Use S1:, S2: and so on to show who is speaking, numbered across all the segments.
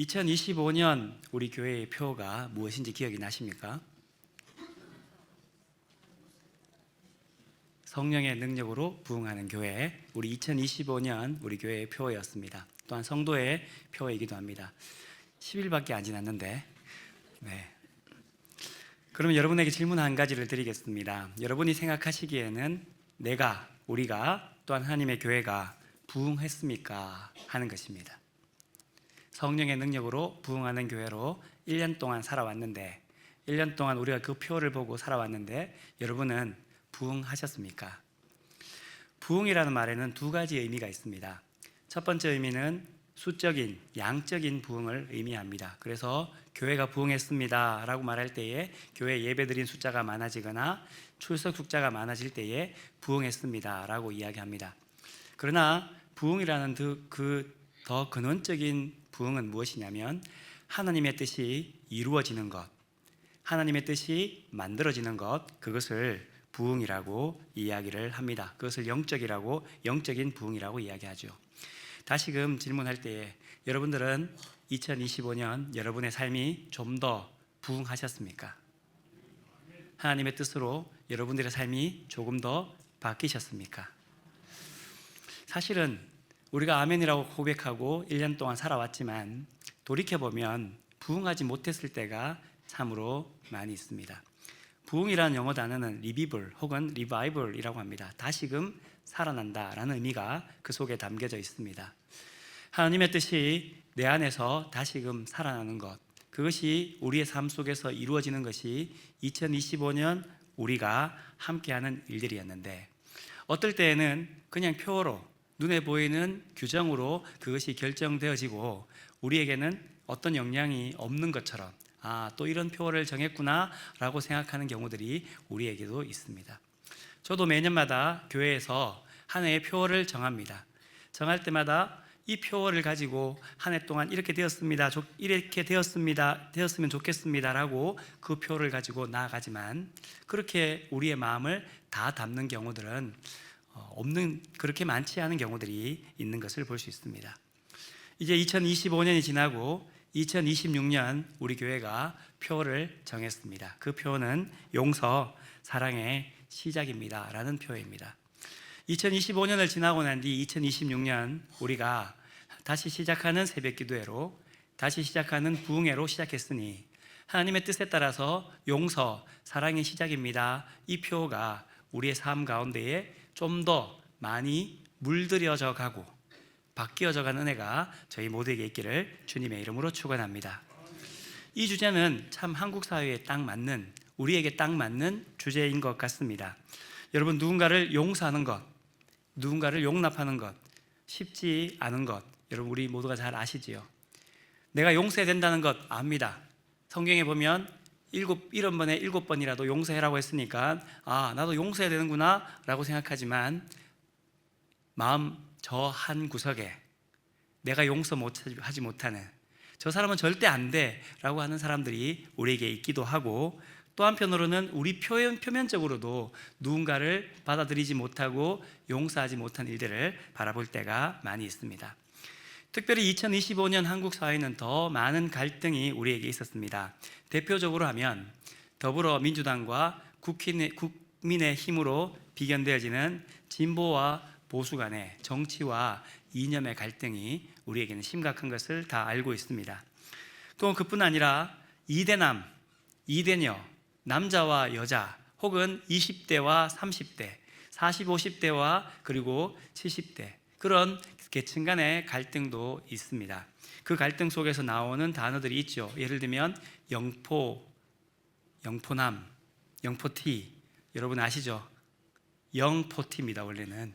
S1: 2025년 우리 교회의 표가 무엇인지 기억이 나십니까? 성령의 능력으로 부흥하는 교회, 우리 2025년 우리 교회의 표였습니다. 또한 성도의 표이기도 합니다. 10일밖에 안 지났는데, 그러면 여러분에게 질문 한 가지를 드리겠습니다. 여러분이 생각하시기에는 우리가 또한 하나님의 교회가 부흥했습니까? 하는 것입니다. 성령의 능력으로 부흥하는 교회로 1년 동안 살아왔는데, 1년 동안 우리가 그 표를 보고 살아왔는데 여러분은 부흥하셨습니까? 부흥이라는 말에는 두 가지 의미가 있습니다. 첫 번째 의미는 수적인, 양적인 부흥을 의미합니다. 그래서 교회가 부흥했습니다 라고 말할 때에 교회 예배드린 숫자가 많아지거나 출석 숫자가 많아질 때에 부흥했습니다 라고 이야기합니다. 그러나 부흥이라는 더 근원적인 부흥은 무엇이냐면 하나님의 뜻이 이루어지는 것, 하나님의 뜻이 만들어지는 것, 그것을 부흥이라고 이야기를 합니다. 그것을 영적인 부흥이라고 이야기하죠. 다시금 질문할 때에 여러분들은 2025년 여러분의 삶이 좀 더 부흥하셨습니까? 하나님의 뜻으로 여러분들의 삶이 조금 더 바뀌셨습니까? 사실은 우리가 아멘이라고 고백하고 1년 동안 살아왔지만 돌이켜보면 부흥하지 못했을 때가 참으로 많이 있습니다. 부흥이라는 영어 단어는 리비블 혹은 리바이벌이라고 합니다. 다시금 살아난다 라는 의미가 그 속에 담겨져 있습니다. 하나님의 뜻이 내 안에서 다시금 살아나는 것, 그것이 우리의 삶 속에서 이루어지는 것이 2025년 우리가 함께하는 일들이었는데, 어떨 때에는 그냥 표로 눈에 보이는 규정으로 그것이 결정되어지고 우리에게는 어떤 영향이 없는 것처럼 또 이런 표를 정했구나 라고 생각하는 경우들이 우리에게도 있습니다. 저도 매년마다 교회에서 한 해의 표를 정합니다. 정할 때마다 이 표를 가지고 한 해 동안 이렇게 되었습니다, 되었으면 좋겠습니다 라고 그 표를 가지고 나아가지만 그렇게 우리의 마음을 다 담는 경우들은 그렇게 많지 않은 경우들이 있는 것을 볼 수 있습니다. 이제 2025년이 지나고 2026년 우리 교회가 표를 정했습니다. 그 표는 용서, 사랑의 시작입니다 라는 표입니다. 2025년을 지나고 난 뒤 2026년 우리가 다시 시작하는 새벽기도회로, 다시 시작하는 부흥회로 시작했으니 하나님의 뜻에 따라서 용서, 사랑의 시작입니다, 이 표가 우리의 삶 가운데에 좀 더 많이 물들여져 가고 바뀌어져 가는 은혜가 저희 모두에게 있기를 주님의 이름으로 축원합니다. 이 주제는 참 한국 사회에 딱 맞는, 우리에게 딱 맞는 주제인 것 같습니다. 여러분, 누군가를 용서하는 것, 누군가를 용납하는 것 쉽지 않은 것, 여러분 우리 모두가 잘 아시지요? 내가 용서해야 된다는 것 압니다. 성경에 보면 7번에 7번이라도 용서해라고 했으니까 나도 용서해야 되는구나 라고 생각하지만 마음 저 한 구석에 내가 용서하지 못하는, 저 사람은 절대 안 돼 라고 하는 사람들이 우리에게 있기도 하고, 또 한편으로는 우리 표면적으로도 누군가를 받아들이지 못하고 용서하지 못한 일들을 바라볼 때가 많이 있습니다. 특별히 2025년 한국 사회는 더 많은 갈등이 우리에게 있었습니다. 대표적으로 하면 더불어민주당과 국민의 힘으로 비견되어지는 진보와 보수 간의 정치와 이념의 갈등이 우리에게는 심각한 것을 다 알고 있습니다. 또 그뿐 아니라 이대남, 이대녀, 남자와 여자 혹은 20대와 30대, 40, 50대와 그리고 70대, 그런 계층 간의 갈등도 있습니다. 그 갈등 속에서 나오는 단어들이 있죠. 예를 들면 영포남, 영포티, 여러분 아시죠? 영포티입니다. 원래는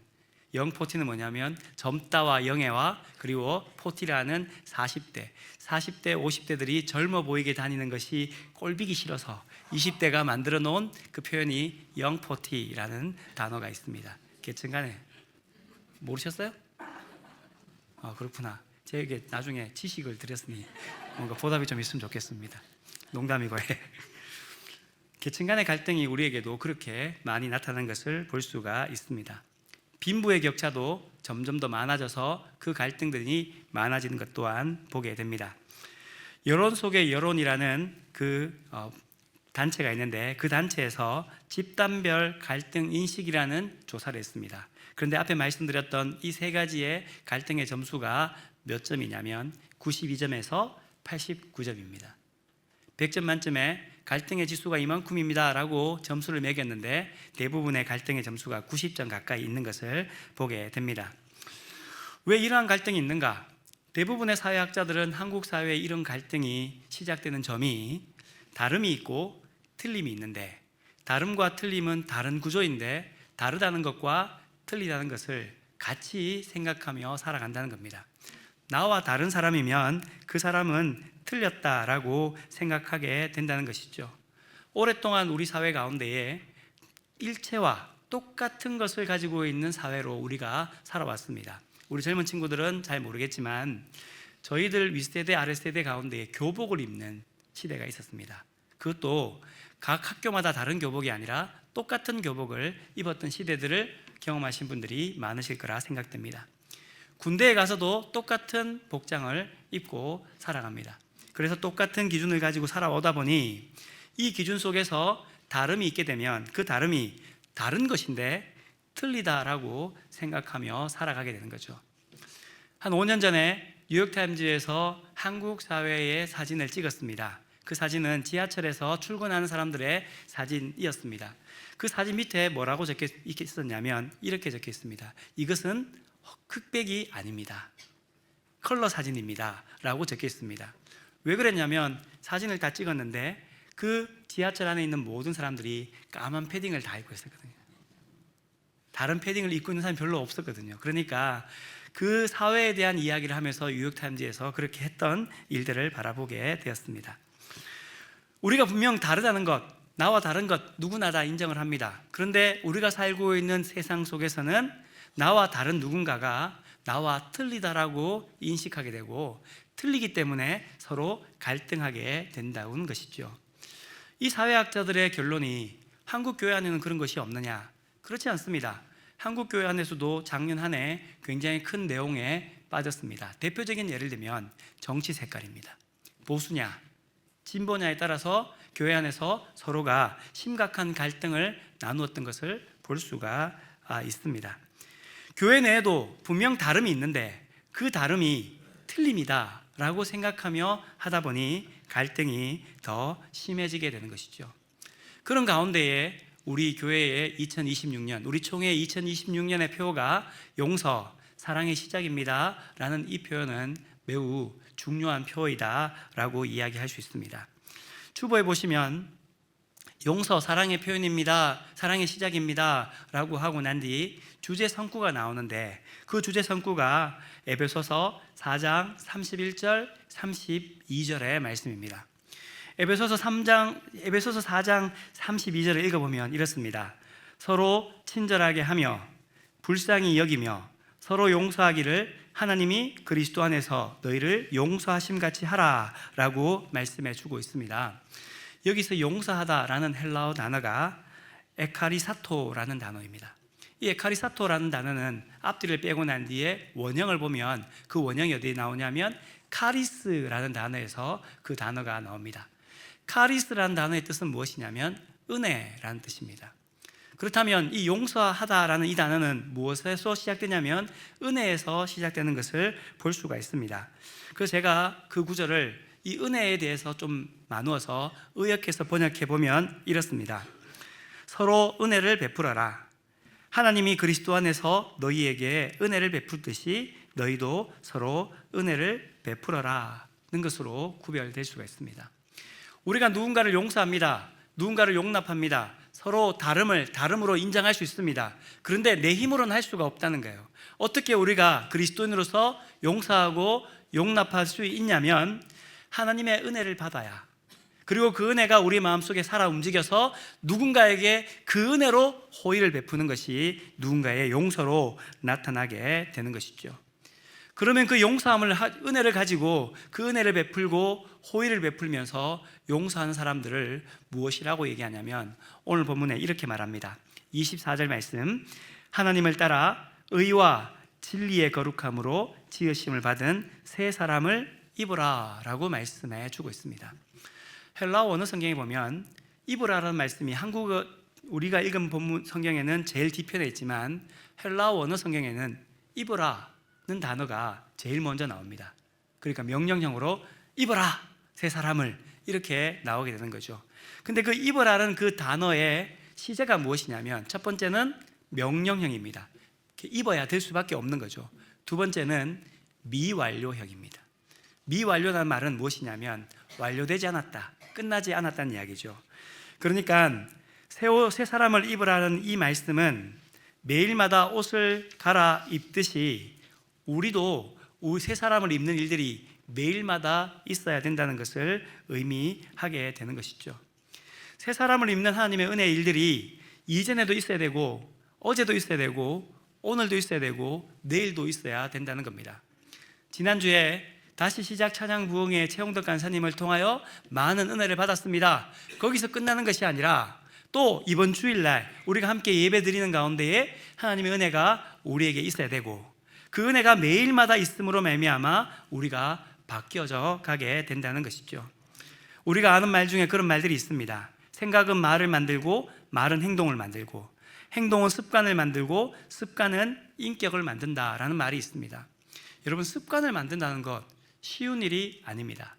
S1: 영포티는 뭐냐면 젊다와 영애와 그리고 포티라는 40대, 50대들이 젊어 보이게 다니는 것이 꼴보기 싫어서 20대가 만들어 놓은 그 표현이 영포티라는 단어가 있습니다. 계층 간에 모르셨어요? 그렇구나. 제게 나중에 지식을 드렸으니 뭔가 보답이 좀 있으면 좋겠습니다. 농담이고. 계층 간의 갈등이 우리에게도 그렇게 많이 나타나는 것을 볼 수가 있습니다. 빈부의 격차도 점점 더 많아져서 그 갈등들이 많아지는 것 또한 보게 됩니다. 여론 속의 여론이라는 단체가 있는데 그 단체에서 집단별 갈등 인식이라는 조사를 했습니다. 그런데 앞에 말씀드렸던 이 세 가지의 갈등의 점수가 몇 점이냐면 92점에서 89점입니다. 100점 만점에 갈등의 지수가 이만큼입니다 라고 점수를 매겼는데 대부분의 갈등의 점수가 90점 가까이 있는 것을 보게 됩니다. 왜 이러한 갈등이 있는가? 대부분의 사회학자들은 한국 사회에 이런 갈등이 시작되는 점이 다름이 있고 틀림이 있는데, 다름과 틀림은 다른 구조인데 다르다는 것과 틀리다는 것을 같이 생각하며 살아간다는 겁니다. 나와 다른 사람이면 그 사람은 틀렸다라고 생각하게 된다는 것이죠. 오랫동안 우리 사회 가운데에 일체와 똑같은 것을 가지고 있는 사회로 우리가 살아왔습니다. 우리 젊은 친구들은 잘 모르겠지만 저희들 윗세대 아랫세대 가운데에 교복을 입는 시대가 있었습니다. 그것도 각 학교마다 다른 교복이 아니라 똑같은 교복을 입었던 시대들을 경험하신 분들이 많으실 거라 생각됩니다. 군대에 가서도 똑같은 복장을 입고 살아갑니다. 그래서 똑같은 기준을 가지고 살아오다 보니 이 기준 속에서 다름이 있게 되면 그 다름이 다른 것인데 틀리다라고 생각하며 살아가게 되는 거죠. 한 5년 전에 뉴욕타임즈에서 한국 사회의 사진을 찍었습니다. 그 사진은 지하철에서 출근하는 사람들의 사진이었습니다. 그 사진 밑에 뭐라고 적혀 있었냐면 이렇게 적혀 있습니다. 이것은 흑백이 아닙니다. 컬러 사진입니다 라고 적혀 있습니다. 왜 그랬냐면 사진을 다 찍었는데 그 지하철 안에 있는 모든 사람들이 까만 패딩을 다 입고 있었거든요. 다른 패딩을 입고 있는 사람이 별로 없었거든요. 그러니까 그 사회에 대한 이야기를 하면서 뉴욕타임즈에서 그렇게 했던 일들을 바라보게 되었습니다. 우리가 분명 다르다는 것, 나와 다른 것 누구나 다 인정을 합니다. 그런데 우리가 살고 있는 세상 속에서는 나와 다른 누군가가 나와 틀리다라고 인식하게 되고 틀리기 때문에 서로 갈등하게 된다는 것이죠. 이 사회학자들의 결론이 한국 교회 안에는 그런 것이 없느냐? 그렇지 않습니다. 한국 교회 안에서도 작년 한 해 굉장히 큰 내용에 빠졌습니다. 대표적인 예를 들면 정치 색깔입니다. 보수냐, 진보냐에 따라서 교회 안에서 서로가 심각한 갈등을 나누었던 것을 볼 수가 있습니다. 교회 내에도 분명 다름이 있는데 그 다름이 틀림이다 라고 생각하며 하다 보니 갈등이 더 심해지게 되는 것이죠. 그런 가운데에 우리 교회의 2026년, 우리 총회의 2026년의 표어가 용서, 사랑의 시작입니다 라는 이 표현은 매우 중요한 표어이다 라고 이야기할 수 있습니다. 주보에 보시면 용서, 사랑의 표현입니다, 사랑의 시작입니다 라고 하고 난 뒤 주제 성구가 나오는데 그 주제 성구가 에베소서 4장 31절 32절의 말씀입니다. 에베소서 4장 32절을 읽어보면 이렇습니다. 서로 친절하게 하며 불쌍히 여기며 서로 용서하기를 하나님이 그리스도 안에서 너희를 용서하심 같이 하라 라고 말씀해 주고 있습니다. 여기서 용서하다라는 헬라어 단어가 에카리사토라는 단어입니다. 이 에카리사토라는 단어는 앞뒤를 빼고 난 뒤에 원형을 보면 그 원형이 어디에 나오냐면 카리스라는 단어에서 그 단어가 나옵니다. 카리스라는 단어의 뜻은 무엇이냐면 은혜라는 뜻입니다. 그렇다면 이 용서하다라는 이 단어는 무엇에서 시작되냐면 은혜에서 시작되는 것을 볼 수가 있습니다. 그래서 제가 그 구절을 이 은혜에 대해서 좀 나누어서 의역해서 번역해 보면 이렇습니다. 서로 은혜를 베풀어라. 하나님이 그리스도 안에서 너희에게 은혜를 베풀듯이 너희도 서로 은혜를 베풀어라는 것으로 구별될 수가 있습니다. 우리가 누군가를 용서합니다. 누군가를 용납합니다. 서로 다름을 다름으로 인정할 수 있습니다. 그런데 내 힘으로는 할 수가 없다는 거예요. 어떻게 우리가 그리스도인으로서 용서하고 용납할 수 있냐면 하나님의 은혜를 받아야, 그리고 그 은혜가 우리 마음속에 살아 움직여서 누군가에게 그 은혜로 호의를 베푸는 것이 누군가의 용서로 나타나게 되는 것이죠. 그러면 그 용서함을, 은혜를 가지고 그 은혜를 베풀고 호의를 베풀면서 용서하는 사람들을 무엇이라고 얘기하냐면 오늘 본문에 이렇게 말합니다. 24절 말씀, 하나님을 따라 의와 진리의 거룩함으로 지으심을 받은 새 사람을 입으라라고 말씀해 주고 있습니다. 헬라어 원어 성경에 보면 입으라라는 말씀이 한국어 우리가 읽은 본문 성경에는 제일 뒤편에 있지만 헬라어 원어 성경에는 입으라는 단어가 제일 먼저 나옵니다. 그러니까 명령형으로 입어라 세 사람을 이렇게 나오게 되는 거죠. 근데 그 입어라는 그 단어의 시제가 무엇이냐면 첫 번째는 명령형입니다. 입어야 될 수밖에 없는 거죠. 두 번째는 미완료형입니다. 미완료라는 말은 무엇이냐면 완료되지 않았다, 끝나지 않았다는 이야기죠. 그러니까 새 사람을 입으라는 이 말씀은 매일마다 옷을 갈아입듯이 우리도 새 사람을 입는 일들이 매일마다 있어야 된다는 것을 의미하게 되는 것이죠. 새 사람을 입는 하나님의 은혜의 일들이 이전에도 있어야 되고 어제도 있어야 되고 오늘도 있어야 되고 내일도 있어야 된다는 겁니다. 지난주에 다시 시작 찬양 부흥회 최홍덕 간사님을 통하여 많은 은혜를 받았습니다. 거기서 끝나는 것이 아니라 또 이번 주일날 우리가 함께 예배 드리는 가운데에 하나님의 은혜가 우리에게 있어야 되고 그 은혜가 매일마다 있음으로 말미암아 우리가 바뀌어져 가게 된다는 것이죠. 우리가 아는 말 중에 그런 말들이 있습니다. 생각은 말을 만들고 말은 행동을 만들고 행동은 습관을 만들고 습관은 인격을 만든다라는 말이 있습니다. 여러분, 습관을 만든다는 것 쉬운 일이 아닙니다.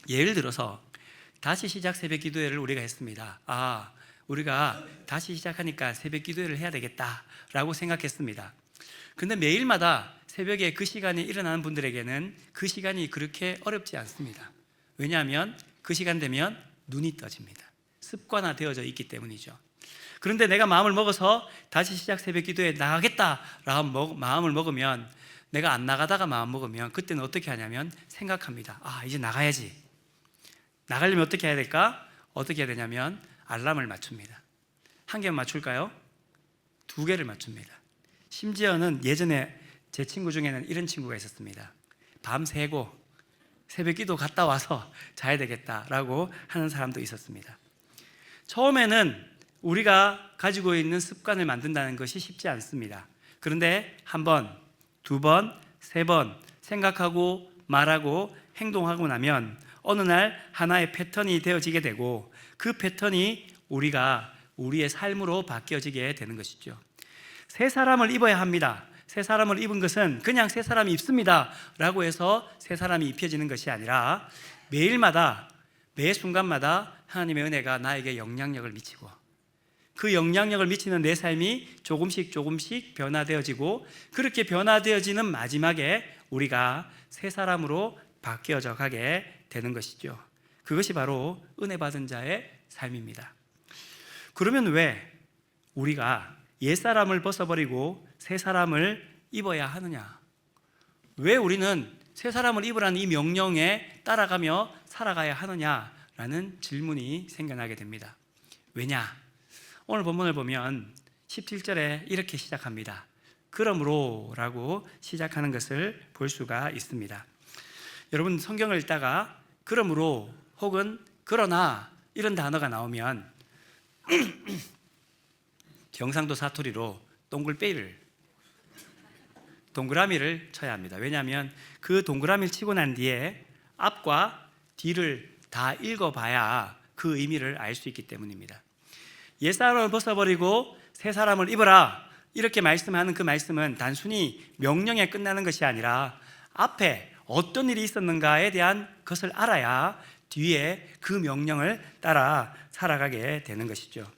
S1: 예를 들어서 다시 시작 새벽 기도회를 우리가 했습니다. 우리가 다시 시작하니까 새벽 기도회를 해야 되겠다라고 생각했습니다. 근데 매일마다 새벽에 그 시간에 일어나는 분들에게는 그 시간이 그렇게 어렵지 않습니다. 왜냐하면 그 시간 되면 눈이 떠집니다. 습관화되어져 있기 때문이죠. 그런데 내가 마음을 먹어서 다시 시작 새벽 기도에 나가겠다라고 마음을 먹으면 내가 안 나가다가 마음 먹으면 그때는 어떻게 하냐면 생각합니다. 이제 나가야지. 나가려면 어떻게 해야 될까? 어떻게 해야 되냐면 알람을 맞춥니다. 한 개만 맞출까요? 2개를 맞춥니다. 심지어는 예전에 제 친구 중에는 이런 친구가 있었습니다. 밤새고 새벽 기도 갔다 와서 자야 되겠다라고 하는 사람도 있었습니다. 처음에는 우리가 가지고 있는 습관을 만든다는 것이 쉽지 않습니다. 그런데 한 번, 2번, 3번 생각하고 말하고 행동하고 나면 어느 날 하나의 패턴이 되어지게 되고 그 패턴이 우리의 삶으로 바뀌어지게 되는 것이죠. 새 사람을 입어야 합니다. 새 사람을 입은 것은 그냥 새 사람이 입습니다 라고 해서 새 사람이 입혀지는 것이 아니라 매일마다 매 순간마다 하나님의 은혜가 나에게 영향력을 미치고 그 영향력을 미치는 내 삶이 조금씩 변화되어지고 그렇게 변화되어지는 마지막에 우리가 새 사람으로 바뀌어져 가게 되는 것이죠. 그것이 바로 은혜 받은 자의 삶입니다. 그러면 왜 우리가 옛사람을 벗어버리고 새 사람을 입어야 하느냐? 왜 우리는 새 사람을 입으라는 이 명령에 따라가며 살아가야 하느냐라는 질문이 생겨나게 됩니다. 왜냐? 오늘 본문을 보면 17절에 이렇게 시작합니다. 그러므로 라고 시작하는 것을 볼 수가 있습니다. 여러분, 성경을 읽다가 그러므로 혹은 그러나 이런 단어가 나오면 경상도 사투리로 동그라미를 쳐야 합니다. 왜냐하면 그 동그라미를 치고 난 뒤에 앞과 뒤를 다 읽어봐야 그 의미를 알 수 있기 때문입니다. 옛사람을 벗어버리고 새 사람을 입어라 이렇게 말씀하는 그 말씀은 단순히 명령에 끝나는 것이 아니라 앞에 어떤 일이 있었는가에 대한 것을 알아야 뒤에 그 명령을 따라 살아가게 되는 것이죠.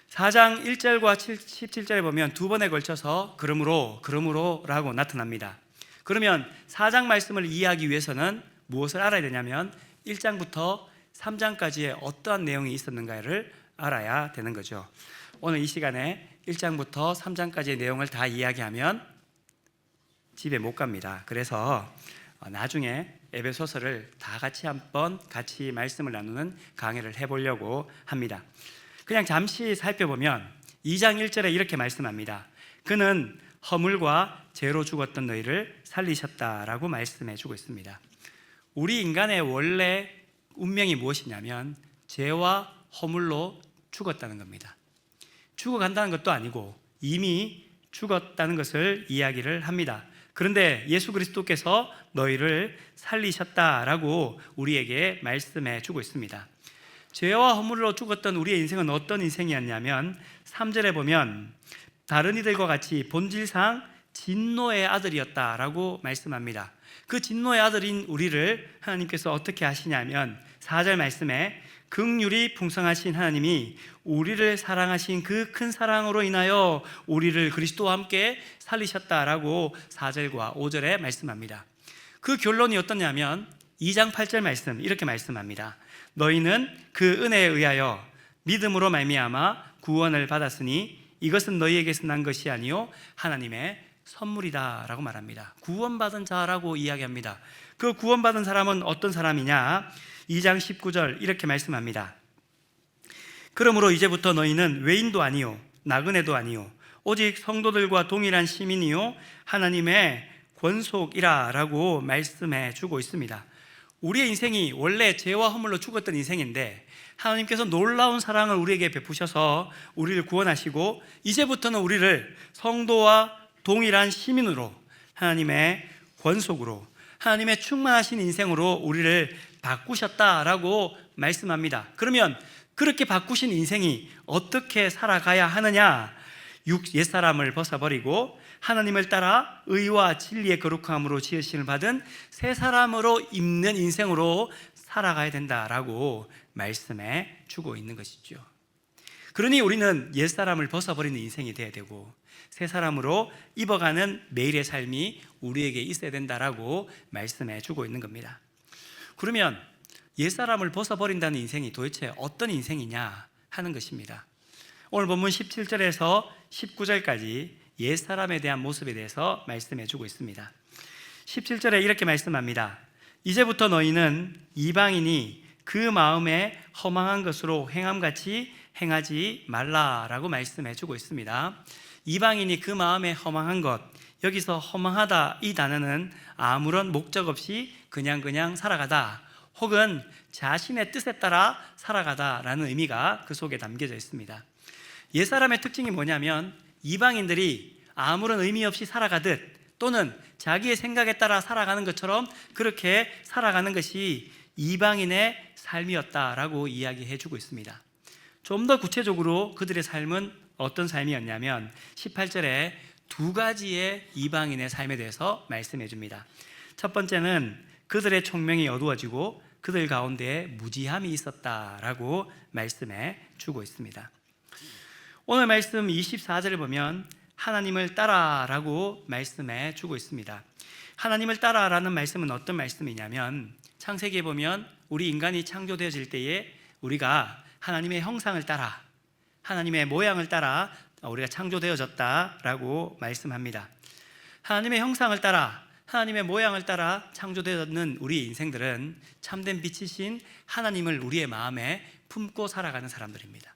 S1: 4장 1절과 17절에 보면 2번에 걸쳐서 그러므로 라고 나타납니다. 그러면 4장 말씀을 이해하기 위해서는 무엇을 알아야 되냐면 1장부터 3장까지의 어떠한 내용이 있었는가를 알아야 되는 거죠. 오늘 이 시간에 1장부터 3장까지의 내용을 다 이야기하면 집에 못 갑니다. 그래서 나중에 에베소서를 다 같이 말씀을 나누는 강의를 해보려고 합니다. 그냥 잠시 살펴보면 2장 1절에 이렇게 말씀합니다. 그는 허물과 죄로 죽었던 너희를 살리셨다라고 말씀해 주고 있습니다. 우리 인간의 원래 운명이 무엇이냐면 죄와 허물로 죽었다는 겁니다. 죽어간다는 것도 아니고 이미 죽었다는 것을 이야기를 합니다. 그런데 예수 그리스도께서 너희를 살리셨다라고 우리에게 말씀해 주고 있습니다. 죄와 허물로 죽었던 우리의 인생은 어떤 인생이었냐면 3절에 보면 다른 이들과 같이 본질상 진노의 아들이었다라고 말씀합니다. 그 진노의 아들인 우리를 하나님께서 어떻게 하시냐면 4절 말씀에 긍휼이 풍성하신 하나님이 우리를 사랑하신 그 큰 사랑으로 인하여 우리를 그리스도와 함께 살리셨다라고 4절과 5절에 말씀합니다. 그 결론이 어떠냐면 2장 8절 말씀 이렇게 말씀합니다. 너희는 그 은혜에 의하여 믿음으로 말미암아 구원을 받았으니 이것은 너희에게서 난 것이 아니요 하나님의 선물이다 라고 말합니다. 구원받은 자라고 이야기합니다. 그 구원받은 사람은 어떤 사람이냐? 2장 19절 이렇게 말씀합니다. 그러므로 이제부터 너희는 외인도 아니요 나그네도 아니요 오직 성도들과 동일한 시민이요 하나님의 권속이라 라고 말씀해 주고 있습니다. 우리의 인생이 원래 죄와 허물로 죽었던 인생인데 하나님께서 놀라운 사랑을 우리에게 베푸셔서 우리를 구원하시고 이제부터는 우리를 성도와 동일한 시민으로 하나님의 권속으로 하나님의 충만하신 인생으로 우리를 바꾸셨다라고 말씀합니다. 그러면 그렇게 바꾸신 인생이 어떻게 살아가야 하느냐? 옛사람을 벗어버리고 하나님을 따라 의와 진리의 거룩함으로 지으심을 받은 새 사람으로 입는 인생으로 살아가야 된다라고 말씀해 주고 있는 것이죠. 그러니 우리는 옛사람을 벗어버리는 인생이 되어야 되고 새 사람으로 입어가는 매일의 삶이 우리에게 있어야 된다라고 말씀해 주고 있는 겁니다. 그러면 옛사람을 벗어버린다는 인생이 도대체 어떤 인생이냐 하는 것입니다. 오늘 본문 17절에서 19절까지 옛사람에 대한 모습에 대해서 말씀해 주고 있습니다. 17절에 이렇게 말씀합니다. 이제부터 너희는 이방인이 그 마음에 허망한 것으로 행함같이 행하지 말라라고 말씀해 주고 있습니다. 이방인이 그 마음에 허망한 것, 여기서 허망하다 이 단어는 아무런 목적 없이 그냥 살아가다 혹은 자신의 뜻에 따라 살아가다라는 의미가 그 속에 담겨져 있습니다. 옛사람의 특징이 뭐냐면 이방인들이 아무런 의미 없이 살아가듯 또는 자기의 생각에 따라 살아가는 것처럼 그렇게 살아가는 것이 이방인의 삶이었다라고 이야기해 주고 있습니다. 좀 더 구체적으로 그들의 삶은 어떤 삶이었냐면 18절에 두 가지의 이방인의 삶에 대해서 말씀해 줍니다. 첫 번째는 그들의 총명이 어두워지고 그들 가운데에 무지함이 있었다라고 말씀해 주고 있습니다. 오늘 말씀 24절을 보면 하나님을 따라라고 말씀해 주고 있습니다. 하나님을 따라라는 말씀은 어떤 말씀이냐면 창세기에 보면 우리 인간이 창조되어질 때에 우리가 하나님의 형상을 따라 하나님의 모양을 따라 우리가 창조되어졌다라고 말씀합니다. 하나님의 형상을 따라 하나님의 모양을 따라 창조되었는 우리 인생들은 참된 빛이신 하나님을 우리의 마음에 품고 살아가는 사람들입니다.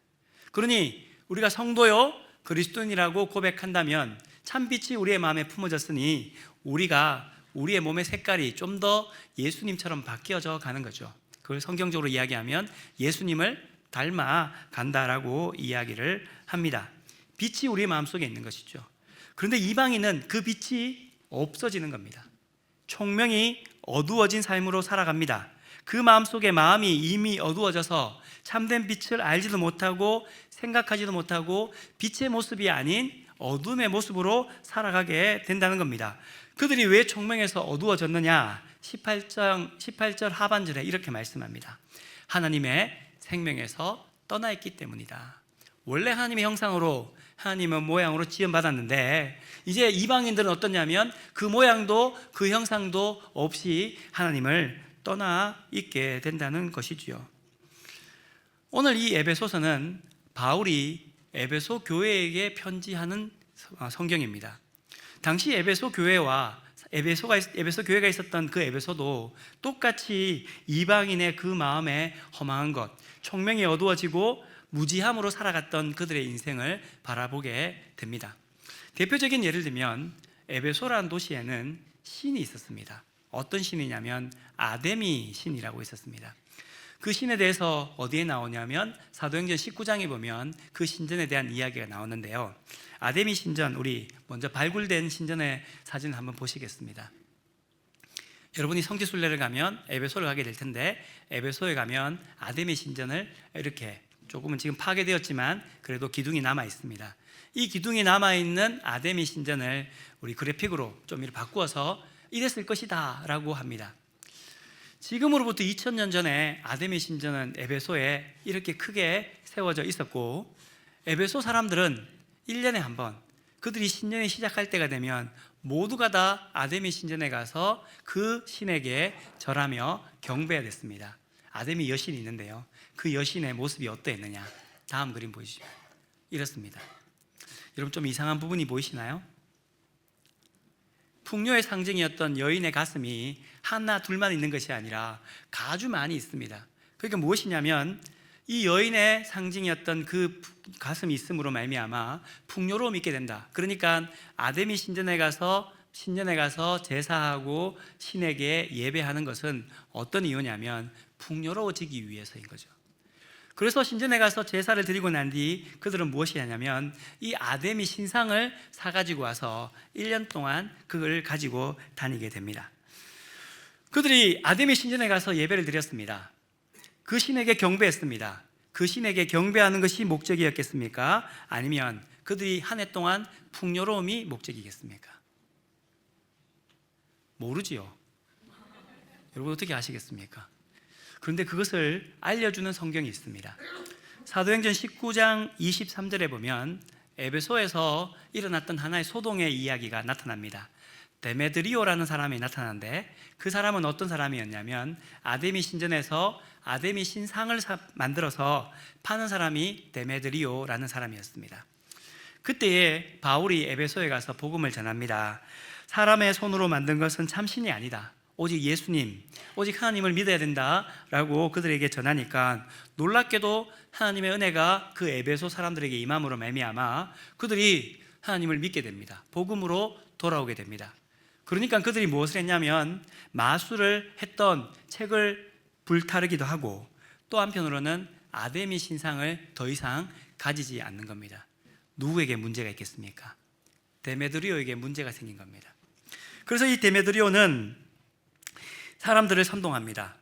S1: 그러니 우리가 성도요 그리스도인이라고 고백한다면 참빛이 우리의 마음에 품어졌으니 우리가 우리의 몸의 색깔이 좀 더 예수님처럼 바뀌어져 가는 거죠. 그걸 성경적으로 이야기하면 예수님을 닮아 간다라고 이야기를 합니다. 빛이 우리의 마음속에 있는 것이죠. 그런데 이방인은 그 빛이 없어지는 겁니다. 총명이 어두워진 삶으로 살아갑니다. 그 마음속에 마음이 이미 어두워져서 참된 빛을 알지도 못하고 생각하지도 못하고 빛의 모습이 아닌 어둠의 모습으로 살아가게 된다는 겁니다. 그들이 왜 총명에서 어두워졌느냐? 18절 하반절에 이렇게 말씀합니다. 하나님의 생명에서 떠나 있기 때문이다. 원래 하나님의 형상으로 하나님의 모양으로 지음받았는데 이제 이방인들은 어떠냐면 그 모양도 그 형상도 없이 하나님을 떠나 있게 된다는 것이지요. 오늘 이 에베소서는 바울이 에베소 교회에게 편지하는 성경입니다. 당시 에베소 교회와 에베소 교회가 있었던 그 에베소도 똑같이 이방인의 그 마음에 허망한 것, 총명이 어두워지고 무지함으로 살아갔던 그들의 인생을 바라보게 됩니다. 대표적인 예를 들면 에베소라는 도시에는 신이 있었습니다. 어떤 신이냐면 아데미 신이라고 있었습니다. 그 신에 대해서 어디에 나오냐면 사도행전 19장에 보면 그 신전에 대한 이야기가 나오는데요. 아데미 신전, 우리 먼저 발굴된 신전의 사진을 한번 보시겠습니다. 여러분이 성지순례를 가면 에베소를 가게 될 텐데, 에베소에 가면 아데미 신전을 이렇게 조금은 지금 파괴되었지만 그래도 기둥이 남아 있습니다. 이 기둥이 남아 있는 아데미 신전을 우리 그래픽으로 좀 이렇게 바꾸어서 이랬을 것이다 라고 합니다. 지금으로부터 2000년 전에 아데미 신전은 에베소에 이렇게 크게 세워져 있었고, 에베소 사람들은 1년에 한 번 그들이 신년이 시작할 때가 되면 모두가 다 아데미 신전에 가서 그 신에게 절하며 경배해야 됐습니다. 아데미 여신이 있는데요, 그 여신의 모습이 어떠했느냐, 다음 그림 보시죠. 이렇습니다. 여러분 좀 이상한 부분이 보이시나요? 풍요의 상징이었던 여인의 가슴이 하나 둘만 있는 것이 아니라 아주 많이 있습니다. 그러니까 무엇이냐면 이 여인의 상징이었던 그 가슴이 있음으로 말미암아 풍요로움이 있게 된다. 그러니까 아데미 신전에 가서 제사하고 신에게 예배하는 것은 어떤 이유냐면 풍요로워지기 위해서인 거죠. 그래서 신전에 가서 제사를 드리고 난 뒤 그들은 무엇이 하냐면 이 아데미 신상을 사가지고 와서 1년 동안 그걸 가지고 다니게 됩니다. 그들이 아데미 신전에 가서 예배를 드렸습니다. 그 신에게 경배했습니다. 그 신에게 경배하는 것이 목적이었겠습니까? 아니면 그들이 한 해 동안 풍요로움이 목적이겠습니까? 모르지요. 여러분 어떻게 아시겠습니까? 그런데 그것을 알려주는 성경이 있습니다. 사도행전 19장 23절에 보면 에베소에서 일어났던 하나의 소동의 이야기가 나타납니다. 데메드리오라는 사람이 나타나는데, 그 사람은 어떤 사람이었냐면 아데미 신전에서 아데미 신상을 만들어서 파는 사람이 데메드리오라는 사람이었습니다. 그때에 바울이 에베소에 가서 복음을 전합니다. 사람의 손으로 만든 것은 참신이 아니다, 오직 예수님, 오직 하나님을 믿어야 된다라고 그들에게 전하니까 놀랍게도 하나님의 은혜가 그 에베소 사람들에게 임함으로 말미암아 그들이 하나님을 믿게 됩니다. 복음으로 돌아오게 됩니다. 그러니까 그들이 무엇을 했냐면 마술을 했던 책을 불타르기도 하고, 또 한편으로는 아데미 신상을 더 이상 가지지 않는 겁니다. 누구에게 문제가 있겠습니까? 데메드리오에게 문제가 생긴 겁니다. 그래서 이 데메드리오는 사람들을 선동합니다.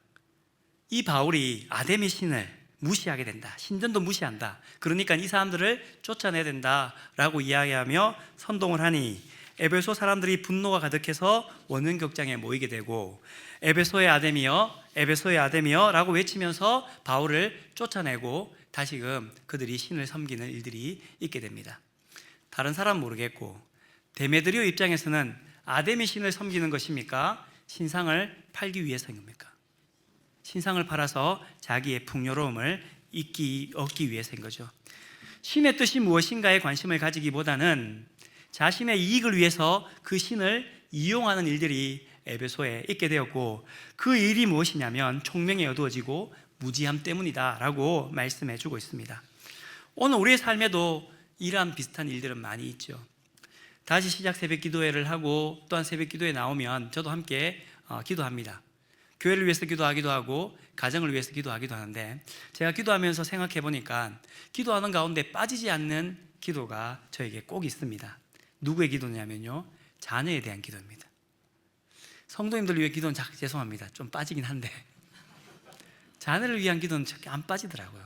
S1: 이 바울이 아데미 신을 무시하게 된다, 신전도 무시한다, 그러니까 이 사람들을 쫓아내야 된다라고 이야기하며 선동을 하니 에베소 사람들이 분노가 가득해서 원흥격장에 모이게 되고, 에베소의 아데미여, 에베소의 아데미여 라고 외치면서 바울을 쫓아내고 다시금 그들이 신을 섬기는 일들이 있게 됩니다. 다른 사람 모르겠고 데메드리오 입장에서는 아데미 신을 섬기는 것입니까? 신상을 팔기 위해서인 겁니까? 신상을 팔아서 자기의 풍요로움을 얻기 위해서인 거죠. 신의 뜻이 무엇인가에 관심을 가지기보다는 자신의 이익을 위해서 그 신을 이용하는 일들이 에베소에 있게 되었고, 그 일이 무엇이냐면 총명이 어두워지고 무지함 때문이다 라고 말씀해 주고 있습니다. 오늘 우리의 삶에도 이러한 비슷한 일들은 많이 있죠. 다시 시작 새벽 기도회를 하고 또한 새벽 기도에 나오면 저도 함께 기도합니다. 교회를 위해서 기도하기도 하고 가정을 위해서 기도하기도 하는데, 제가 기도하면서 생각해 보니까 기도하는 가운데 빠지지 않는 기도가 저에게 꼭 있습니다. 누구의 기도냐면요, 자녀에 대한 기도입니다. 성도님들 위해 기도는 죄송합니다, 좀 빠지긴 한데 자녀를 위한 기도는 안 빠지더라고요.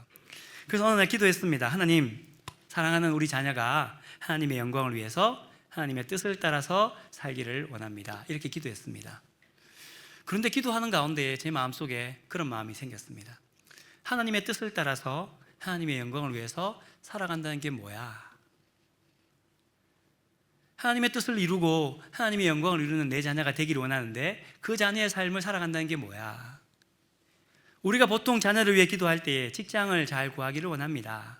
S1: 그래서 어느 날 기도했습니다. 하나님, 사랑하는 우리 자녀가 하나님의 영광을 위해서 하나님의 뜻을 따라서 살기를 원합니다, 이렇게 기도했습니다. 그런데 기도하는 가운데 제 마음속에 그런 마음이 생겼습니다. 하나님의 뜻을 따라서 하나님의 영광을 위해서 살아간다는 게 뭐야? 하나님의 뜻을 이루고 하나님의 영광을 이루는 내 자녀가 되기를 원하는데 그 자녀의 삶을 살아간다는 게 뭐야? 우리가 보통 자녀를 위해 기도할 때에 직장을 잘 구하기를 원합니다.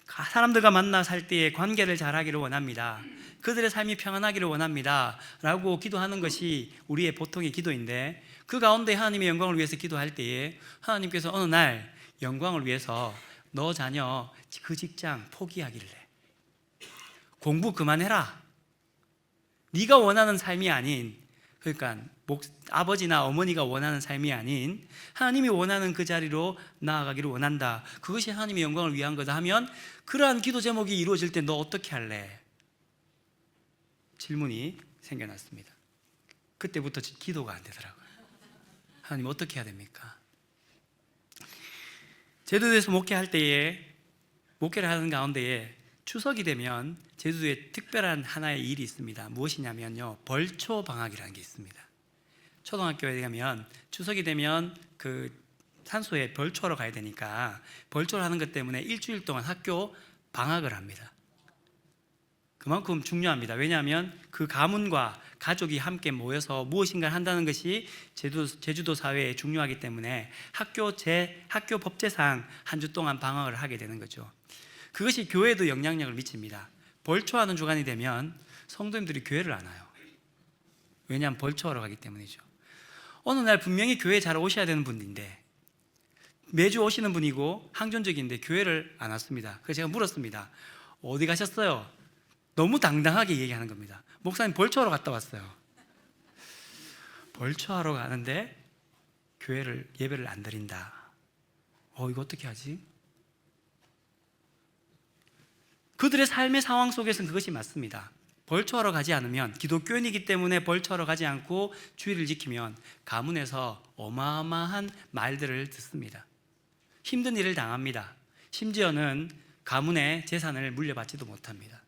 S1: 사람들과 만나 살 때에 관계를 잘하기를 원합니다. 그들의 삶이 평안하기를 원합니다 라고 기도하는 것이 우리의 보통의 기도인데, 그 가운데 하나님의 영광을 위해서 기도할 때에 하나님께서 어느 날 영광을 위해서 너 자녀 그 직장 포기하기를 해, 공부 그만해라, 네가 원하는 삶이 아닌 그러니까 아버지나 어머니가 원하는 삶이 아닌 하나님이 원하는 그 자리로 나아가기를 원한다, 그것이 하나님의 영광을 위한 거다 하면 그러한 기도 제목이 이루어질 때 너 어떻게 할래? 질문이 생겨났습니다. 그때부터 기도가 안 되더라고요. 하나님 어떻게 해야 됩니까? 제주도에서 목회할 때에, 목회를 하는 가운데에 추석이 되면 제주도에 특별한 하나의 일이 있습니다. 무엇이냐면요, 벌초 방학이라는 게 있습니다. 초등학교에 가면 추석이 되면 그 산소에 벌초하러 가야 되니까 벌초를 하는 것 때문에 일주일 동안 학교 방학을 합니다. 그만큼 중요합니다. 왜냐하면 그 가문과 가족이 함께 모여서 무엇인가를 한다는 것이 제주도 사회에 중요하기 때문에 학교 법제상 한 주 동안 방학을 하게 되는 거죠. 그것이 교회에도 영향력을 미칩니다. 벌초하는 주간이 되면 성도님들이 교회를 안 와요. 왜냐하면 벌초하러 가기 때문이죠. 어느 날 분명히 교회에 잘 오셔야 되는 분인데, 매주 오시는 분이고 항존적인데 교회를 안 왔습니다. 그래서 제가 물었습니다. 어디 가셨어요? 너무 당당하게 얘기하는 겁니다. 목사님 벌초하러 갔다 왔어요. 벌초하러 가는데 예배를 안 드린다. 이거 어떻게 하지? 그들의 삶의 상황 속에서는 그것이 맞습니다. 벌초하러 가지 않으면, 기독교인이기 때문에 벌초하러 가지 않고 주의를 지키면 가문에서 어마어마한 말들을 듣습니다. 힘든 일을 당합니다. 심지어는 가문의 재산을 물려받지도 못합니다.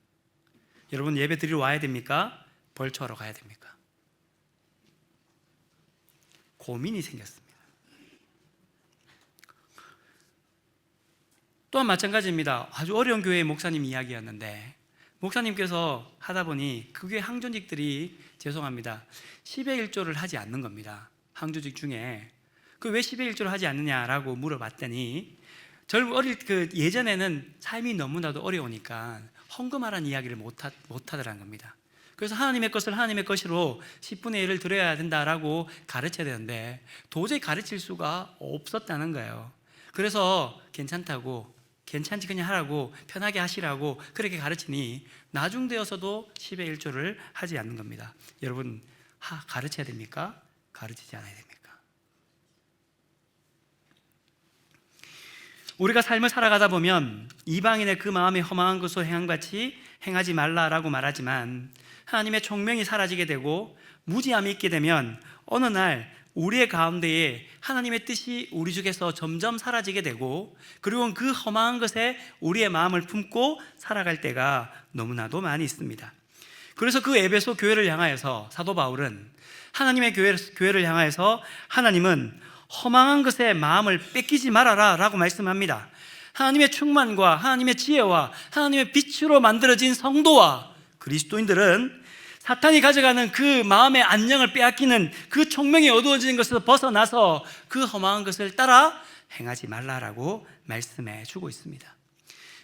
S1: 여러분, 예배 드리러 와야 됩니까? 벌초하러 가야 됩니까? 고민이 생겼습니다. 또한 마찬가지입니다. 아주 어려운 교회의 목사님 이야기였는데, 목사님께서 하다 보니 그 교회 항존직들이, 죄송합니다, 10의 1조를 하지 않는 겁니다. 항존직 중에 왜 10의 1조를 하지 않느냐라고 물어봤더니, 예전에는 삶이 너무나도 어려우니까 헌금하라는 이야기를 못하더라는 겁니다. 그래서 하나님의 것을 하나님의 것으로 10분의 1을 드려야 된다라고 가르쳐야 되는데 도저히 가르칠 수가 없었다는 거예요. 그래서 괜찮지 그냥 하라고, 편하게 하시라고 그렇게 가르치니 나중 되어서도 10의 1조를 하지 않는 겁니다. 여러분, 가르쳐야 됩니까? 가르치지 않아야 됩니까? 우리가 삶을 살아가다 보면 이방인의 그 마음이 허망한 것으로 행함같이 행하지 말라라고 말하지만, 하나님의 총명이 사라지게 되고 무지함이 있게 되면 어느 날 우리의 가운데에 하나님의 뜻이 우리 중에서 점점 사라지게 되고, 그리고 그 험한 것에 우리의 마음을 품고 살아갈 때가 너무나도 많이 있습니다. 그래서 그 에베소 교회를 향하여서 사도 바울은, 하나님의 교회를 향하여서 하나님은 허망한 것에 마음을 뺏기지 말아라 라고 말씀합니다. 하나님의 충만과 하나님의 지혜와 하나님의 빛으로 만들어진 성도와 그리스도인들은 사탄이 가져가는 그 마음의 안녕을 빼앗기는 그 총명이 어두워지는 것에서 벗어나서 그 허망한 것을 따라 행하지 말라라고 말씀해 주고 있습니다.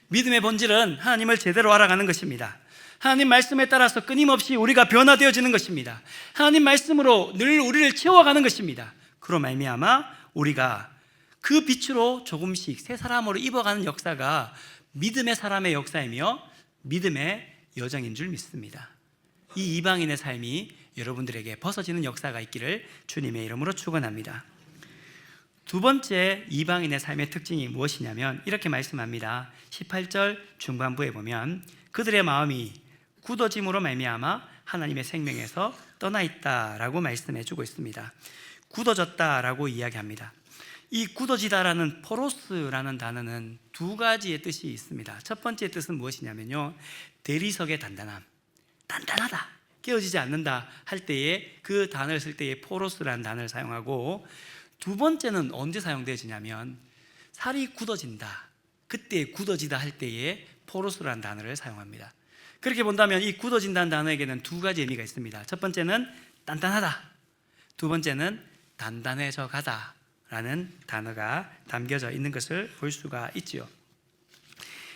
S1: 믿음의 본질은 하나님을 제대로 알아가는 것입니다. 하나님 말씀에 따라서 끊임없이 우리가 변화되어지는 것입니다. 하나님 말씀으로 늘 우리를 채워가는 것입니다. 그로 말미암아 우리가 그 빛으로 조금씩 새 사람으로 입어가는 역사가 믿음의 사람의 역사이며 믿음의 여정인 줄 믿습니다. 이 이방인의 삶이 여러분들에게 벗어지는 역사가 있기를 주님의 이름으로 축원합니다. 두 번째 이방인의 삶의 특징이 무엇이냐면 이렇게 말씀합니다. 18절 중반부에 보면 그들의 마음이 굳어짐으로 말미암아 하나님의 생명에서 떠나 있다라고 말씀해 주고 있습니다. 굳어졌다라고 이야기합니다. 이 굳어지다라는 포로스라는 단어는 두 가지의 뜻이 있습니다. 첫 번째 뜻은 무엇이냐면요, 대리석의 단단함, 단단하다, 깨어지지 않는다 할 때에 그 단어를 쓸 때에 포로스라는 단어를 사용하고, 두 번째는 언제 사용되어지냐면 살이 굳어진다, 그때 굳어지다 할 때에 포로스라는 단어를 사용합니다. 그렇게 본다면 이 굳어진다는 단어에게는 두 가지 의미가 있습니다. 첫 번째는 단단하다, 두 번째는 단단해져 가다 라는 단어가 담겨져 있는 것을 볼 수가 있지요.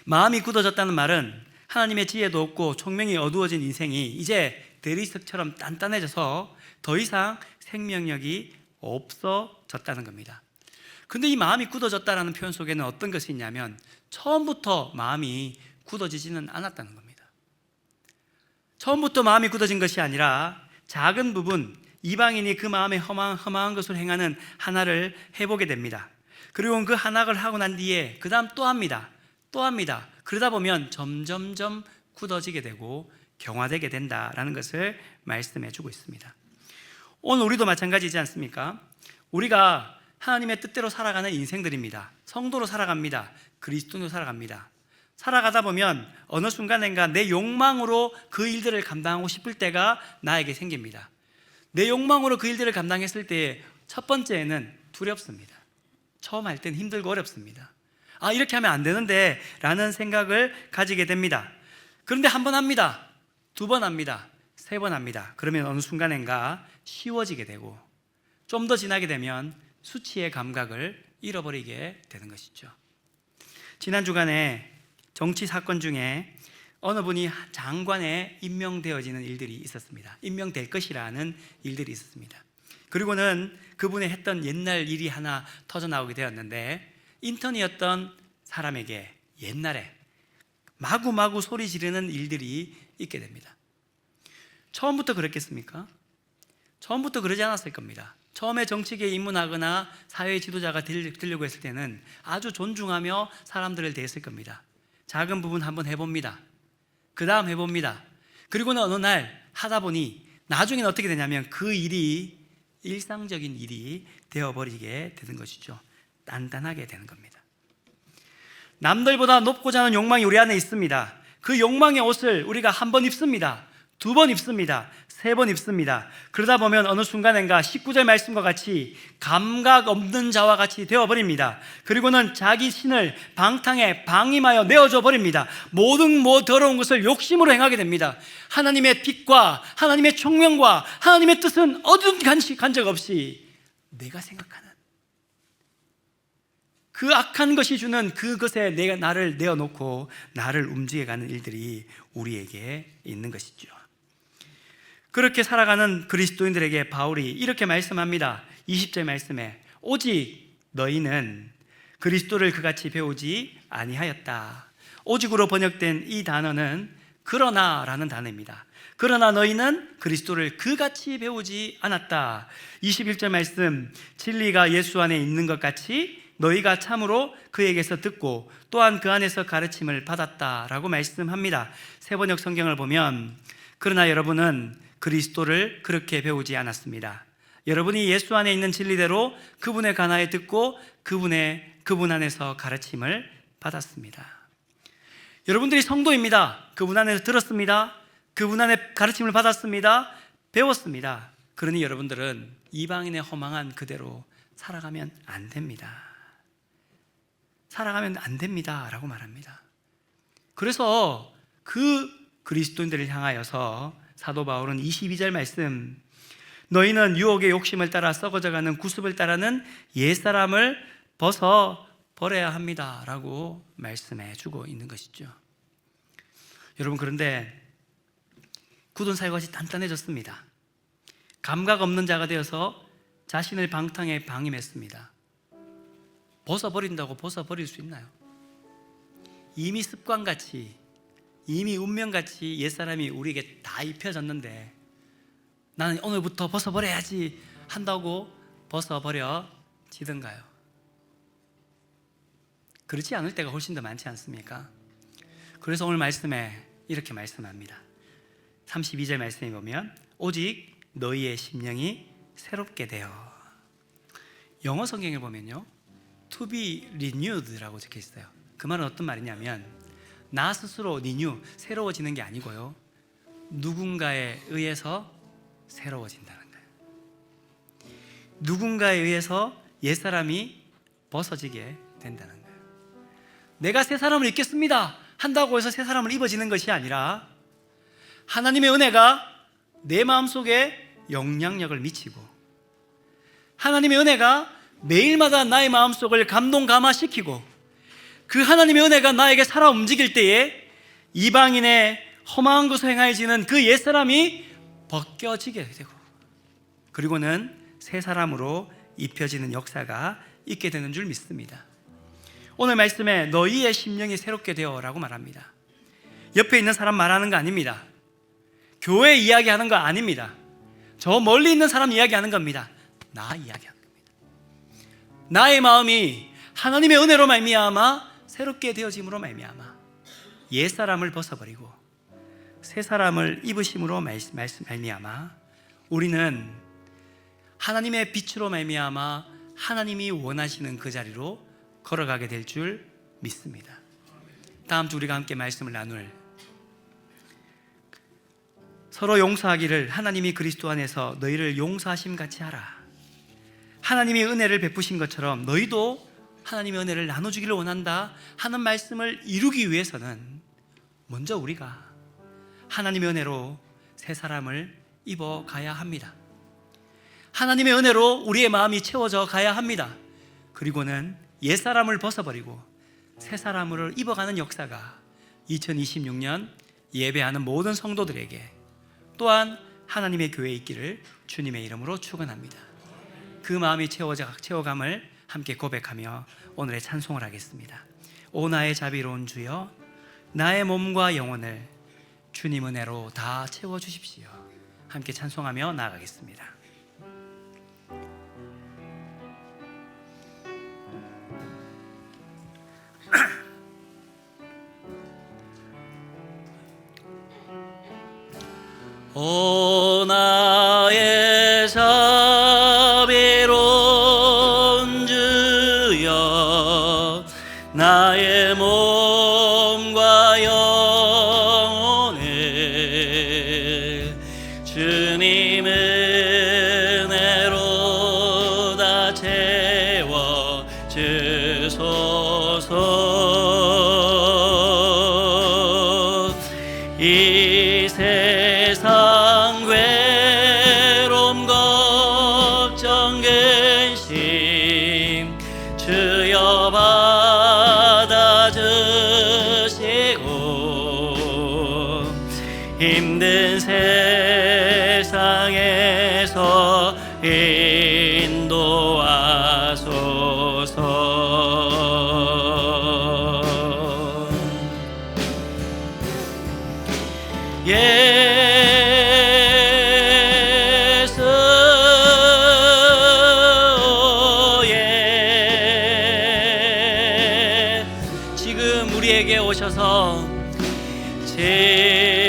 S1: 마음이 굳어졌다는 말은 하나님의 지혜도 없고 총명이 어두워진 인생이 이제 대리석처럼 단단해져서 더 이상 생명력이 없어졌다는 겁니다. 근데 이 마음이 굳어졌다라는 표현 속에는 어떤 것이 있냐면 처음부터 마음이 굳어지지는 않았다는 겁니다. 처음부터 마음이 굳어진 것이 아니라 작은 부분, 이방인이 그 마음에 허망한 것을 행하는 하나를 해보게 됩니다. 그리고 그 하나를 하고 난 뒤에 그 다음 또 합니다. 그러다 보면 점점점 굳어지게 되고 경화되게 된다라는 것을 말씀해 주고 있습니다. 오늘 우리도 마찬가지지 않습니까? 우리가 하나님의 뜻대로 살아가는 인생들입니다. 성도로 살아갑니다. 그리스도인으로 살아갑니다. 살아가다 보면 어느 순간인가 내 욕망으로 그 일들을 감당하고 싶을 때가 나에게 생깁니다. 내 욕망으로 그 일들을 감당했을 때 첫 번째는 두렵습니다. 처음 할 때는 힘들고 어렵습니다. 이렇게 하면 안 되는데 라는 생각을 가지게 됩니다. 그런데 한 번 합니다. 두 번 합니다. 세 번 합니다. 그러면 어느 순간인가 쉬워지게 되고 좀 더 지나게 되면 수치의 감각을 잃어버리게 되는 것이죠. 지난 주간에 정치 사건 중에 어느 분이 장관에 임명되어지는 일들이 있었습니다. 임명될 것이라는 일들이 있었습니다. 그리고는 그분이 했던 옛날 일이 하나 터져나오게 되었는데, 인턴이었던 사람에게 옛날에 마구마구 소리 지르는 일들이 있게 됩니다. 처음부터 그랬겠습니까? 처음부터 그러지 않았을 겁니다. 처음에 정치계에 입문하거나 사회 지도자가 되려고 했을 때는 아주 존중하며 사람들을 대했을 겁니다. 작은 부분 한번 해봅니다. 그 다음 해봅니다. 그리고는 어느 날 하다 보니 나중에는 어떻게 되냐면 그 일이 일상적인 일이 되어버리게 되는 것이죠. 단단하게 되는 겁니다. 남들보다 높고자 하는 욕망이 우리 안에 있습니다. 그 욕망의 옷을 우리가 한 번 입습니다. 두 번 입습니다. 세 번 입습니다. 그러다 보면 어느 순간인가 19절 말씀과 같이 감각 없는 자와 같이 되어버립니다. 그리고는 자기 신을 방탕에 방임하여 내어줘 버립니다. 모든 더러운 것을 욕심으로 행하게 됩니다. 하나님의 빛과 하나님의 총명과 하나님의 뜻은 어디든 간적 없이 내가 생각하는 그 악한 것이 주는 그것에 나를 내어놓고 나를 움직여가는 일들이 우리에게 있는 것이죠. 그렇게 살아가는 그리스도인들에게 바울이 이렇게 말씀합니다. 20절 말씀에 오직 너희는 그리스도를 그같이 배우지 아니하였다. 오직으로 번역된 이 단어는 그러나라는 단어입니다. 그러나 너희는 그리스도를 그같이 배우지 않았다. 21절 말씀, 진리가 예수 안에 있는 것 같이 너희가 참으로 그에게서 듣고 또한 그 안에서 가르침을 받았다라고 말씀합니다. 새번역 성경을 보면 그러나 여러분은 그리스도를 그렇게 배우지 않았습니다. 여러분이 예수 안에 있는 진리대로 그분의 관하에 듣고 그분 안에서 가르침을 받았습니다. 여러분들이 성도입니다. 그분 안에서 들었습니다. 그분 안에 가르침을 받았습니다. 배웠습니다. 그러니 여러분들은 이방인의 허망한 그대로 살아가면 안 됩니다. 살아가면 안 됩니다 라고 말합니다. 그래서 그 그리스도인들을 향하여서 사도 바울은 22절 말씀, 너희는 유혹의 욕심을 따라 썩어져가는 구습을 따르는 옛사람을 벗어 버려야 합니다 라고 말씀해 주고 있는 것이죠. 여러분, 그런데 굳은 살것이 단단해졌습니다. 감각 없는 자가 되어서 자신을 방탕에 방임했습니다. 벗어버린다고 벗어버릴 수 있나요? 이미 습관같이, 이미 운명같이 옛사람이 우리에게 다 입혀졌는데 나는 오늘부터 벗어버려야지 한다고 벗어버려지던가요? 그렇지 않을 때가 훨씬 더 많지 않습니까? 그래서 오늘 말씀에 이렇게 말씀합니다. 32절 말씀에 보면 오직 너희의 심령이 새롭게 되어, 영어 성경에 보면요 to be renewed라고 적혀 있어요. 그 말은 어떤 말이냐면 나 스스로 renew, 새로워지는 게 아니고요, 누군가에 의해서 새로워진다는 거예요. 누군가에 의해서 옛사람이 벗어지게 된다는 거예요. 내가 새 사람을 입겠습니다 한다고 해서 새 사람을 입어지는 것이 아니라 하나님의 은혜가 내 마음속에 영향력을 미치고 하나님의 은혜가 매일마다 나의 마음속을 감동 감화시키고 그 하나님의 은혜가 나에게 살아 움직일 때에 이방인의 허망한 것을 행하여지는 그 옛사람이 벗겨지게 되고 그리고는 새 사람으로 입혀지는 역사가 있게 되는 줄 믿습니다. 오늘 말씀에 너희의 심령이 새롭게 되어라고 말합니다. 옆에 있는 사람 말하는 거 아닙니다. 교회 이야기하는 거 아닙니다. 저 멀리 있는 사람 이야기하는 겁니다. 나 이야기하는 겁니다. 나의 마음이 하나님의 은혜로 말미암아 새롭게 되어짐으로 말미암아 옛사람을 벗어버리고 새 사람을 입으심으로 말미암아 우리는 하나님의 빛으로 말미암아 하나님이 원하시는 그 자리로 걸어가게 될 줄 믿습니다. 다음 주 우리가 함께 말씀을 나눌 서로 용서하기를 하나님이 그리스도 안에서 너희를 용서하심 같이 하라. 하나님이 은혜를 베푸신 것처럼 너희도 하나님의 은혜를 나눠주기를 원한다 하는 말씀을 이루기 위해서는 먼저 우리가 하나님의 은혜로 새 사람을 입어가야 합니다. 하나님의 은혜로 우리의 마음이 채워져 가야 합니다. 그리고는 옛사람을 벗어버리고 새 사람을 입어가는 역사가 2026년 예배하는 모든 성도들에게 또한 하나님의 교회에 있기를 주님의 이름으로 축원합니다. 그 마음이 채워감을 함께 고백하며 오늘의 찬송을 하겠습니다. 오 나의 자비로운 주여 나의 몸과 영혼을 주님 은혜로 다 채워주십시오. 함께 찬송하며 나아가겠습니다. 오 나의 자비로운 주여 나의 몸과 영혼을 주님 은혜로 다 채워 주소서. 이 세상 괴로움 걱정 근심 주여 받아주시고 힘든 세상에서 인도하소서. 지금 우리에게 오셔서 지금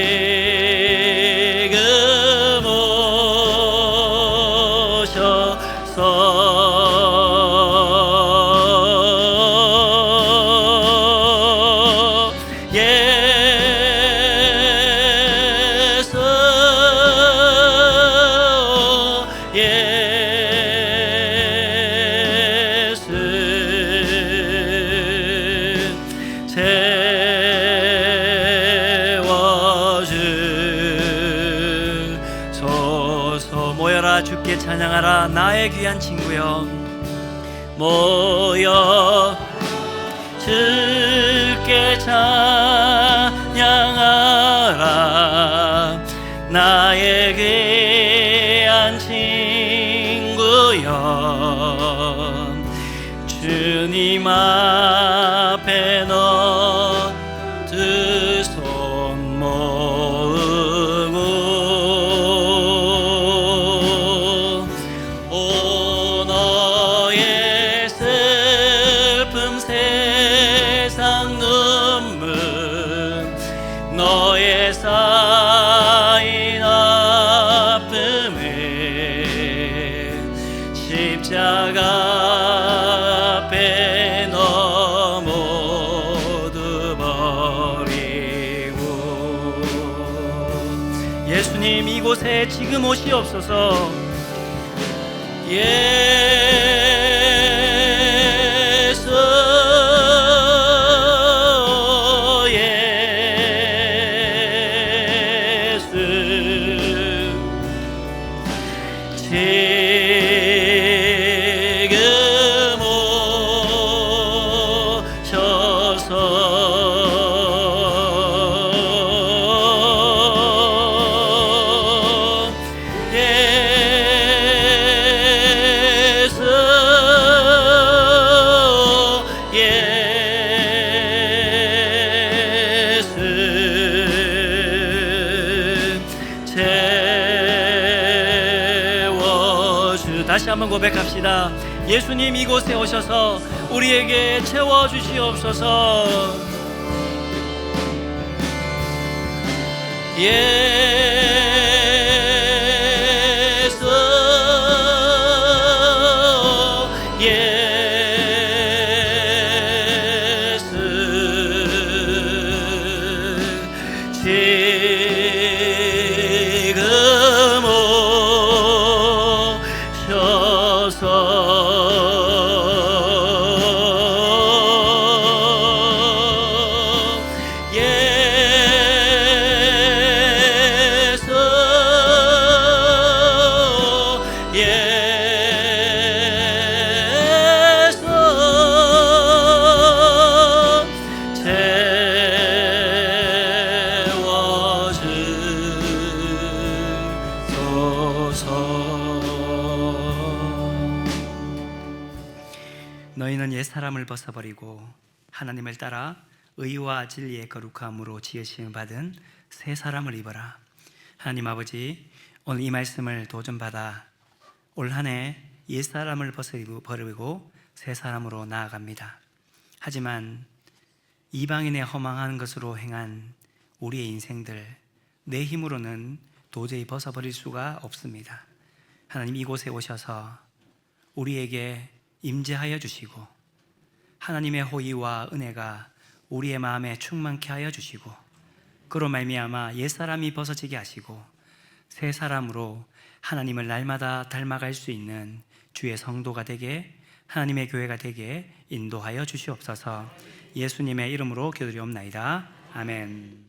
S1: 오셔서 채워주소서. 모여라 주께 찬양하라 나의 귀한 친구여 모여 주께 찬양하라 나의 귀한 친구여 주님 앞에 너 두 손 모으고 오 너의 슬픔 세상 눈물 너의 쌓인 아픔을 십자가 앞에 너 모두 버리고 예수님 이곳에 지금 오시옵소서. 예수 지금 오셔서
S2: 한번 고백합시다. 예수님 이곳에 오셔서 우리에게 채워주시옵소서.
S1: 너희는 옛사람을 벗어버리고 하나님을 따라 의와 진리의 거룩함으로 지으심을 받은 새 사람을 입어라. 하나님 아버지, 오늘 이 말씀을 도전받아 올 한 해 옛사람을 버리고 새 사람으로 나아갑니다. 하지만 이방인의 허망한 것으로 행한 우리의 인생들, 내 힘으로는 도저히 벗어버릴 수가 없습니다. 하나님, 이곳에 오셔서 우리에게 임재하여 주시고 하나님의 호의와 은혜가 우리의 마음에 충만케 하여 주시고 그로 말미암아 옛사람이 벗어지게 하시고 새 사람으로 하나님을 날마다 닮아갈 수 있는 주의 성도가 되게, 하나님의 교회가 되게 인도하여 주시옵소서. 예수님의 이름으로 기도드리옵나이다. 아멘.